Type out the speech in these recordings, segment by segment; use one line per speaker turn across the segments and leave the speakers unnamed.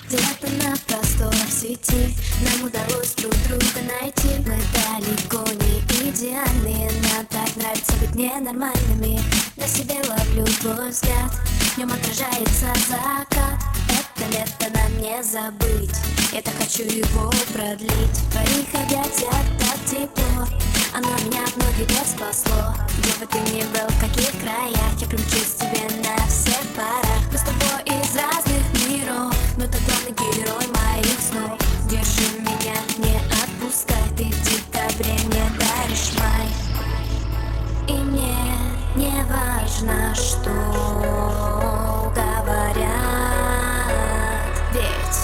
Где-то на просторах сети нам удалось друг друга найти. Мы далеко не идеальные, нам так нравится быть ненормальными. На себе ловлю твой взгляд, в нем отражается закат. Это лето нам не забыть, я так хочу его продлить. В твоих объятиях так тепло, оно меня много лет спасло. Где бы ты ни был, в каких краях, я примчусь к тебе на всех парах. Мы с тобой из разных миров, но ты главный герой моих снов. Держи меня, не отпускай, ты в декабре мне даришь май. И мне не важно, что говорят, ведь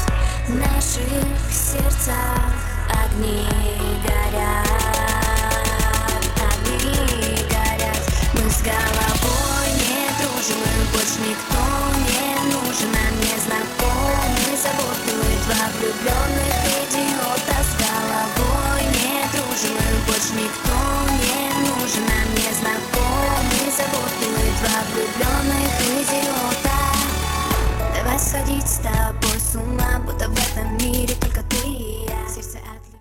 в наших сердцах огни горят, огни горят. Мы с головой не дружим, и больше никто не нужен, нам не знакомы заботливые два влюбленных идиота. С головой не дружим, и больше никто не нужен, нам не знакомы заботливые два влюбленных идиота. Давай сходить с тобой с ума, будто в этом мире только ты и я. Сердце от